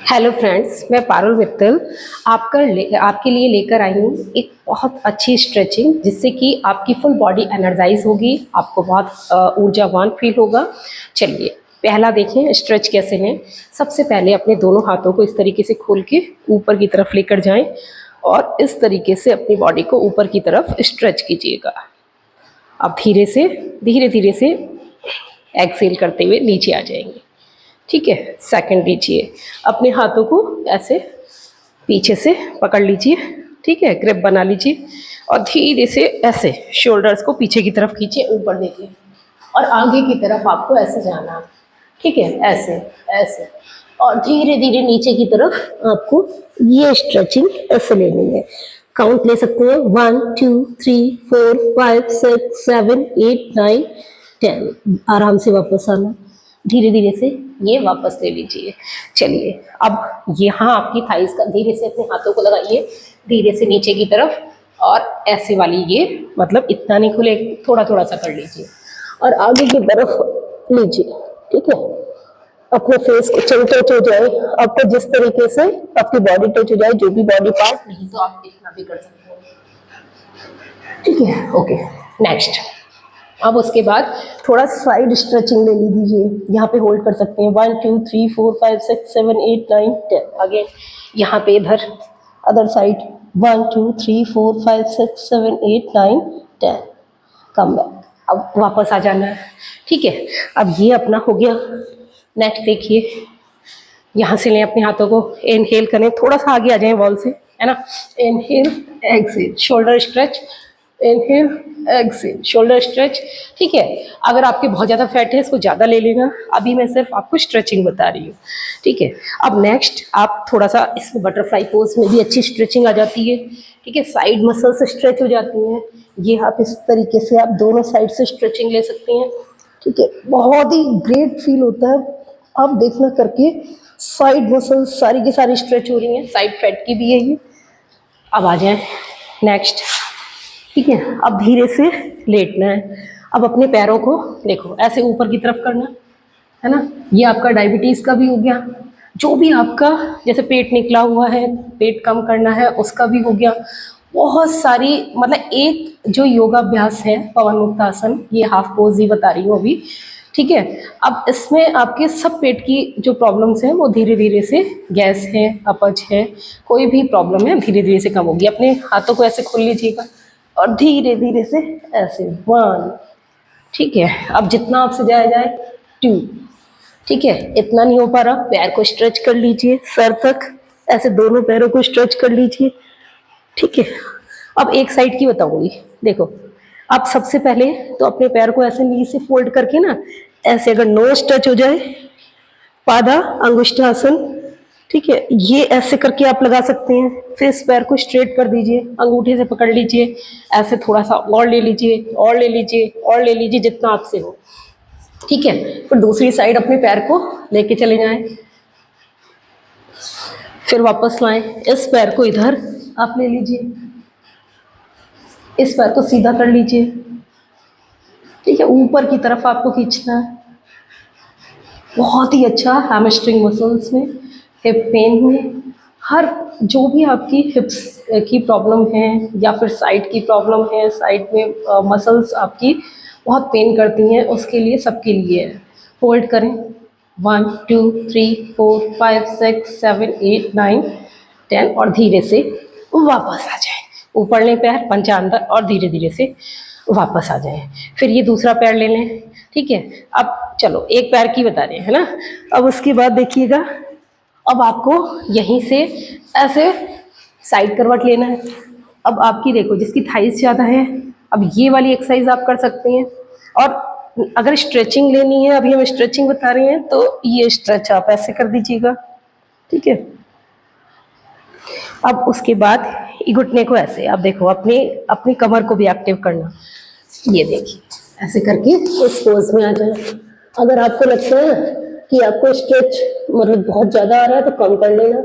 Hello friends, मैं पारुल मित्तल आपके लिए लेकर आई हूँ एक बहुत अच्छी स्ट्रेचिंग जिससे कि आपकी फुल बॉडी एनर्जाइज होगी, आपको बहुत ऊर्जावान फील होगा। चलिए पहला देखें स्ट्रेच कैसे लें। सबसे पहले अपने दोनों हाथों को इस तरीके से खोल के ऊपर की तरफ लेकर जाएं और इस तरीके से अपनी बॉडी को ऊपर की तरफ स्ट्रेच कीजिएगा। अब धीरे धीरे से एक्सेल करते हुए नीचे आ जाएंगे। ठीक है, सेकंड लीजिए, अपने हाथों को ऐसे पीछे से पकड़ लीजिए। ठीक है, ग्रिप बना लीजिए और धीरे से ऐसे शोल्डर्स को पीछे की तरफ खींचिए, ऊपर देखिए और आगे की तरफ आपको ऐसे जाना है। ठीक है, ऐसे ऐसे और धीरे धीरे नीचे की तरफ आपको ये स्ट्रेचिंग ऐसे लेनी है। काउंट ले सकते हैं 1 2 3 4 5 6 7 8 9 10। आराम से वापस आना, धीरे धीरे से ये वापस ले लीजिए। चलिए अब यहाँ आपकी थाइस का धीरे से अपने हाथों को लगाइए, धीरे से नीचे की तरफ और ऐसे वाली ये मतलब इतना नहीं खुले, थोड़ा थोड़ा सा कर लीजिए और आगे की तरफ लीजिए। ठीक है, अपने फेस को चिन टच हो जाए आपको, जिस तरीके से आपकी बॉडी टच हो जाए, जो भी बॉडी पार्ट, नहीं तो आप इतना भी कर सकते हो। ठीक है, ओके नेक्स्ट। अब उसके बाद थोड़ा साइड स्ट्रेचिंग ले लीजिए, यहाँ पे होल्ड कर सकते हैं 1 2 3 4 5 6 7 8 9 10। अगेन यहाँ पे इधर अदर साइड 1 2 3 4 5 6 7 8 9 10। कम बैक, अब वापस आ जाना है। ठीक है, अब ये अपना हो गया। नेक्स्ट देखिए, यहाँ से लें अपने हाथों को, इनहेल करें, थोड़ा सा आगे आ जाएं वॉल से, है ना। Inhale exhale, shoulder stretch, inhale exhale, shoulder stretch. ठीक है, अगर आपके बहुत ज़्यादा फैट है इसको ज़्यादा ले लेना, अभी मैं सिर्फ आपको स्ट्रेचिंग बता रही हूँ। ठीक है, अब नेक्स्ट आप थोड़ा सा इसमें बटरफ्लाई पोज में भी अच्छी स्ट्रेचिंग आ जाती है। ठीक है, साइड मसल्स स्ट्रेच हो जाती हैं, ये आप इस तरीके से आप दोनों साइड से स्ट्रेचिंग ले सकती हैं। ठीक है, बहुत ही ग्रेट फील होता है, आप देखना करके। साइड मसल्स सारी की सारी स्ट्रेच हो रही हैं, साइड फैट की भी है ये। अब आ जाए नेक्स्ट। ठीक है, अब धीरे से लेटना है। अब अपने पैरों को देखो ऐसे ऊपर की तरफ करना है ना। ये आपका डायबिटीज़ का भी हो गया, जो भी आपका जैसे पेट निकला हुआ है, पेट कम करना है, उसका भी हो गया। बहुत सारी मतलब एक जो योगाभ्यास है पवन मुक्तासन, ये हाफ पोज ही बता रही हूँ अभी। ठीक है, अब इसमें आपके सब पेट की जो प्रॉब्लम्स हैं वो धीरे धीरे से, गैस है, अपच है, कोई भी प्रॉब्लम है धीरे धीरे से कम होगी। अपने हाथों को ऐसे खोल लीजिएगा और धीरे धीरे से ऐसे 1। ठीक है, अब जितना आपसे जाया जाए 2। ठीक है, इतना नहीं हो पा रहा, पैर को स्ट्रेच कर लीजिए सर तक, ऐसे दोनों पैरों को स्ट्रेच कर लीजिए। ठीक है, अब एक साइड की बताऊंगी। देखो, अब सबसे पहले तो अपने पैर को ऐसे नी से फोल्ड करके ना, ऐसे अगर नोज टच हो जाए, पादा अंगुष्ठासन। ठीक है, ये ऐसे करके आप लगा सकते हैं। फिर इस पैर को स्ट्रेट कर दीजिए, अंगूठे से पकड़ लीजिए, ऐसे थोड़ा सा और ले लीजिए और ले लीजिए और ले लीजिए जितना आपसे हो। ठीक है, फिर दूसरी साइड अपने पैर को लेके चले जाएं, फिर वापस लाएं, इस पैर को इधर आप ले लीजिए, इस पैर को सीधा कर लीजिए। ठीक है, ऊपर की तरफ आपको खींचना है। बहुत ही अच्छा हैमस्ट्रिंग मसल्स में, हिप पेन में, हर जो भी आपकी हिप्स की प्रॉब्लम है या फिर साइड की प्रॉब्लम है, साइड में मसल्स आपकी बहुत पेन करती हैं, उसके लिए सबके लिए है। होल्ड करें 1 2 3 4 5 6 7 8 9 10 और धीरे से वापस आ जाए। ऊपर लें पैर, पंजा अंदर और धीरे धीरे से वापस आ जाएं। फिर ये दूसरा पैर ले लें। ठीक है, अब चलो एक पैर की बता रहे हैं ना। अब उसके बाद देखिएगा, अब आपको यहीं से ऐसे साइड करवट लेना है। अब आपकी देखो जिसकी थाइस ज़्यादा है, अब ये वाली एक्सरसाइज आप कर सकते हैं। और अगर स्ट्रेचिंग लेनी है, अभी हम स्ट्रेचिंग बता रहे हैं, तो ये स्ट्रेच आप ऐसे कर दीजिएगा। ठीक है, अब उसके बाद घुटने को ऐसे, अब देखो अपनी अपनी कमर को भी एक्टिव करना। ये देखिए ऐसे करके इस पोज में आ जाए। अगर आपको लगता है कि आपको स्ट्रेच मतलब बहुत ज़्यादा आ रहा है तो कम कर लेना।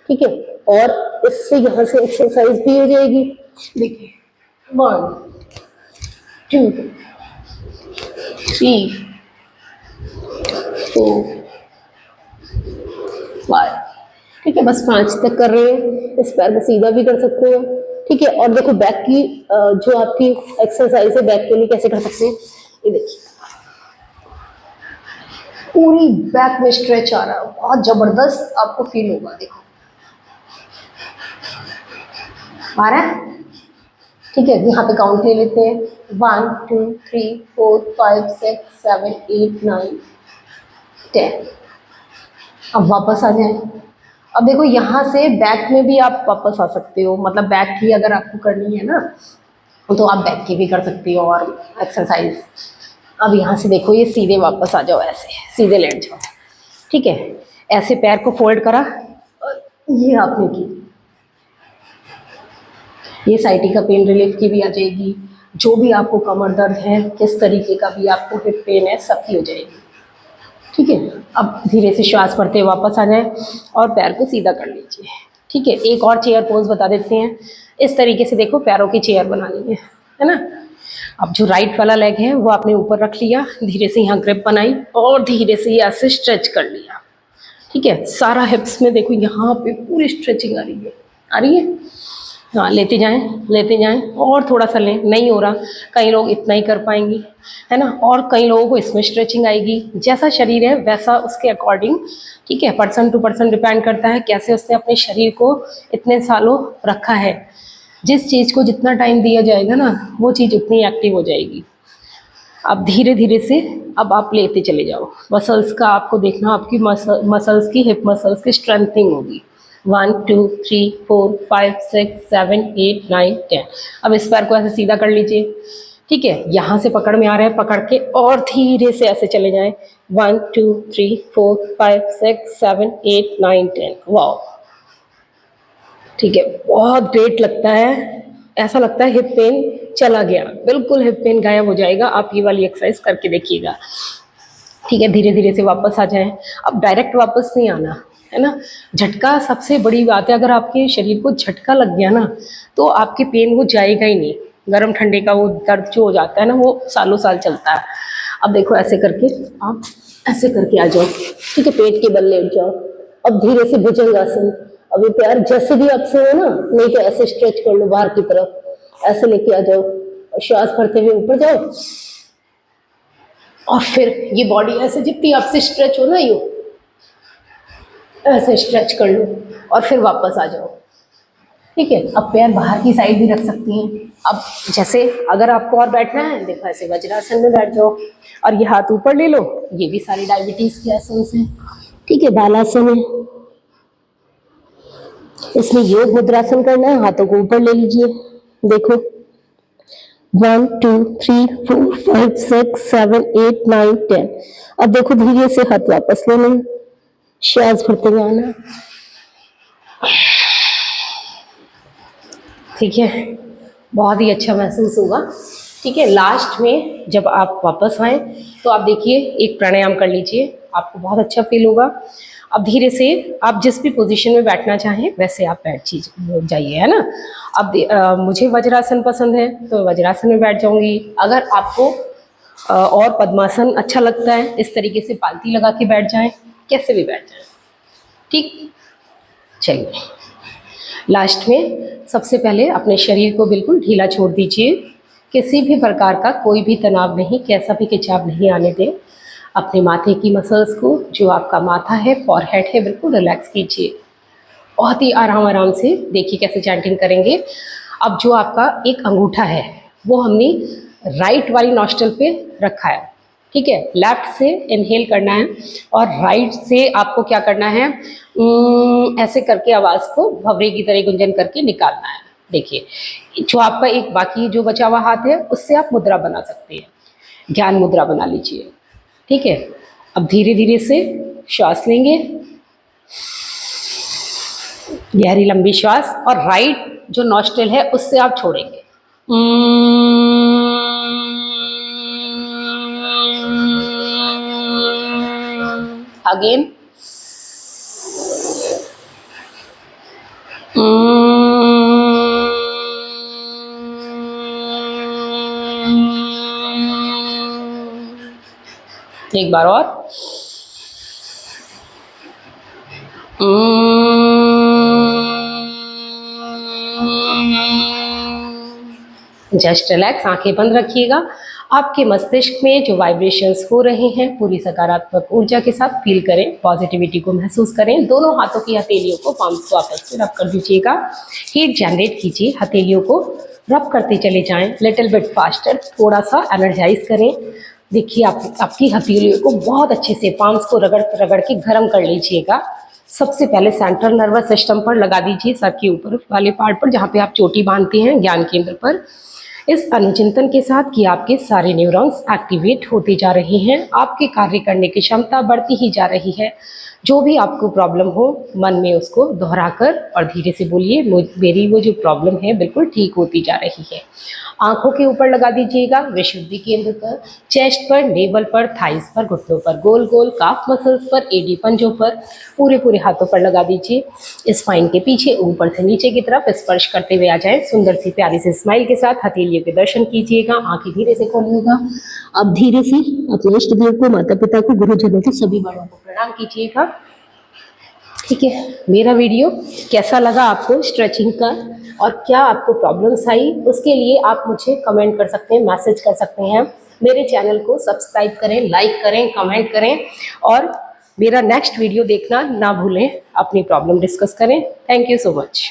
ठीक है, और इससे यहाँ से एक्सरसाइज भी हो जाएगी। देखिए 1 2 3 4 5 ठीक है, बस 5 तक कर रहे हैं। इस पैर को सीधा भी कर सकते हैं। ठीक है, और देखो बैक की जो आपकी एक्सरसाइज है बैक के लिए कैसे कर सकते हैं, ये देखिए पूरी बैक में स्ट्रेच आ रहा है, बहुत जबरदस्त आपको फील होगा। देखो आ रहा है। ठीक है, यहाँ पे काउंट ले लेते हैं, 1 2 3 4 5 6 7 8 9 10। अब वापस आ जाए। अब देखो यहाँ से बैक में भी आप वापस आ सकते हो, मतलब बैक की अगर आपको करनी है ना तो आप बैक की भी कर सकती हो और एक्सरसाइज। अब यहाँ से देखो ये सीधे वापस आ जाओ, ऐसे सीधे लेट जाओ। ठीक है, ऐसे पैर को फोल्ड करा और ये आपने की, ये साइटिका पेन रिलीफ की भी आ जाएगी। जो भी आपको कमर दर्द है, किस तरीके का भी आपको हिप पेन है, सबकी हो जाएगी। ठीक है, अब धीरे से श्वास भरते वापस आ जाए और पैर को सीधा कर लीजिए। ठीक है, एक और चेयर पोज बता देते हैं। इस तरीके से देखो पैरों की चेयर बनानी है ना। अब जो राइट वाला लेग है वो आपने ऊपर रख लिया, धीरे से यहाँ ग्रिप बनाई और धीरे से ऐसे स्ट्रेच कर लिया। ठीक है, सारा हिप्स में देखो यहाँ पे पूरी स्ट्रेचिंग आ रही है, आ रही है। हाँ, लेते जाएं और थोड़ा सा लें, नहीं हो रहा कई लोग इतना ही कर पाएंगी, है ना, और कई लोगों को इसमें स्ट्रेचिंग आएगी। जैसा शरीर है वैसा उसके अकॉर्डिंग। ठीक है, पर्सन टू पर्सन डिपेंड करता है कैसे उसने अपने शरीर को इतने सालों रखा है। जिस चीज़ को जितना टाइम दिया जाएगा ना वो चीज़ उतनी एक्टिव हो जाएगी। अब धीरे धीरे से अब आप लेते चले जाओ। मसल्स का आपको देखना, आपकी मसल्स की हिप मसल्स की स्ट्रेंथनिंग होगी। 1 2 3 4 5 6 7 8 9 10। अब इस पैर को ऐसे सीधा कर लीजिए। ठीक है, यहाँ से पकड़ में आ रहा है, पकड़ के और धीरे से ऐसे चले जाएं। 1 2 3 4 5 6 7 8 9 10। वाह, ठीक है, बहुत ग्रेट लगता है। ऐसा लगता है हिप पेन चला गया, बिल्कुल हिप पेन गायब हो जाएगा। आप ये वाली एक्सरसाइज करके देखिएगा। ठीक है, धीरे धीरे से वापस आ जाएं। अब डायरेक्ट वापस नहीं आना, है ना। झटका सबसे बड़ी बात है, अगर आपके शरीर को झटका लग गया ना तो आपके पेन वो जाएगा ही नहीं। गर्म ठंडे का वो दर्द जो हो जाता है ना वो सालों साल चलता है। अब देखो ऐसे करके आप ऐसे करके आ जाओ। ठीक है, पेट के बल लेट जाओ। अब धीरे से भुजंगासन। अब ये पैर जैसे भी आपसे हो ना, नहीं तो ऐसे स्ट्रेच कर लो बाहर की तरफ, ऐसे लेके आ जाओ और श्वास भरते हुए ऊपर जाओ और फिर ये बॉडी ऐसे जितनी आपसे स्ट्रेच हो ना यूं ऐसे स्ट्रेच कर लो और फिर वापस आ जाओ। ठीक है, अब पैर बाहर की साइड भी रख सकती हैं। अब जैसे अगर आपको और बैठना है, देखो ऐसे वज्रासन में बैठ जाओ और ये हाथ ऊपर ले लो। ये भी सारी डायबिटीज के आसन है। ठीक है, बालासन है, इसमें योग मुद्रासन करना है, हाथों को ऊपर ले लीजिए। देखो 1 2 3 4 5 6 7 8 9 10। अब देखो धीरे से हाथ वापस लेना, श्वास भरते हुए आना। ठीक है, बहुत ही अच्छा महसूस होगा। ठीक है, लास्ट में जब आप वापस आए तो आप देखिए एक प्राणायाम कर लीजिए, आपको बहुत अच्छा फील होगा। अब धीरे से आप जिस भी पोजीशन में बैठना चाहें वैसे आप बैठ जाइए, है ना। अब मुझे वज्रासन पसंद है तो वज्रासन में बैठ जाऊंगी। अगर आपको और पद्मासन अच्छा लगता है, इस तरीके से पालती लगा के बैठ जाएं, कैसे भी बैठ जाएं। ठीक, चलिए लास्ट में सबसे पहले अपने शरीर को बिल्कुल ढीला छोड़ दीजिए। किसी भी प्रकार का कोई भी तनाव नहीं, कैसा भी खिंचाव नहीं आने दें। अपने माथे की मसल्स को, जो आपका माथा है, फॉरहेड है, बिल्कुल रिलैक्स कीजिए। बहुत ही आराम आराम से देखिए कैसे चैंटिंग करेंगे। अब जो आपका एक अंगूठा है वो हमने राइट वाली नॉस्ट्रल पे रखा है। ठीक है, लेफ्ट से इनहेल करना है और राइट से आपको क्या करना है, ऐसे करके आवाज़ को भवरे की तरह गुंजन करके निकालना है। देखिए जो आपका एक बाकी जो बचा हुआ हाथ है उससे आप मुद्रा बना सकते हैं, ज्ञान मुद्रा बना लीजिए। ठीक है, अब धीरे धीरे से श्वास लेंगे, गहरी लंबी श्वास, और राइट जो नॉस्ट्रल है उससे आप छोड़ेंगे। अगेन एक बार और जस्ट रिलैक्स, आंखें बंद रखिएगा। आपके मस्तिष्क में जो वाइब्रेशंस हो रहे हैं पूरी सकारात्मक ऊर्जा के साथ फील करें, पॉजिटिविटी को महसूस करें। दोनों हाथों की हथेलियों को, पाम्स को आपस में रब कर दीजिएगा। हीट जनरेट कीजिए, हथेलियों को रब करते चले जाएं, लिटिल बिट फास्टर, थोड़ा सा एनर्जाइज करें। देखिए आपकी हथेलियों को बहुत अच्छे से पाम्स को रगड़ रगड़ के गर्म कर लीजिएगा। सबसे पहले सेंट्रल नर्वस सिस्टम पर लगा दीजिए, सर के ऊपर वाले पार्ट पर जहाँ पे आप चोटी बांधते हैं, ज्ञान केंद्र पर। इस अनुचिंतन के साथ कि आपके सारे न्यूरॉन्स एक्टिवेट होते जा रहे हैं, आपके कार्य करने की क्षमता बढ़ती ही जा रही है। जो भी आपको प्रॉब्लम हो, मन में उसको दोहराकर और धीरे से बोलिए, मेरी वो जो प्रॉब्लम है बिल्कुल ठीक होती जा रही है। आंखों के ऊपर लगा दीजिएगा, विशुद्धि केंद्र पर, चेस्ट पर, नेवल पर, थाइस पर, घुटनों पर, गोल गोल काफ मसल्स पर, एडी पंजों पर, पूरे हाथों पर लगा दीजिए। स्पाइन के पीछे ऊपर से नीचे की तरफ स्पर्श करते हुए आ जाए। सुंदर सी प्यारी सी स्माइल के साथ हथेलियों के दर्शन कीजिएगा। आंखें धीरे से खोलिएगा। अब धीरे से अपने इष्ट देव को, माता पिता को, गुरुजनों को, सभी बड़ों को प्रणाम कीजिएगा। ठीक है, मेरा वीडियो कैसा लगा आपको स्ट्रेचिंग का, और क्या आपको प्रॉब्लम्स आई, उसके लिए आप मुझे कमेंट कर सकते हैं, मैसेज कर सकते हैं। मेरे चैनल को सब्सक्राइब करें, लाइक करें, कमेंट करें, और मेरा नेक्स्ट वीडियो देखना ना भूलें। अपनी प्रॉब्लम डिस्कस करें। Thank you so much.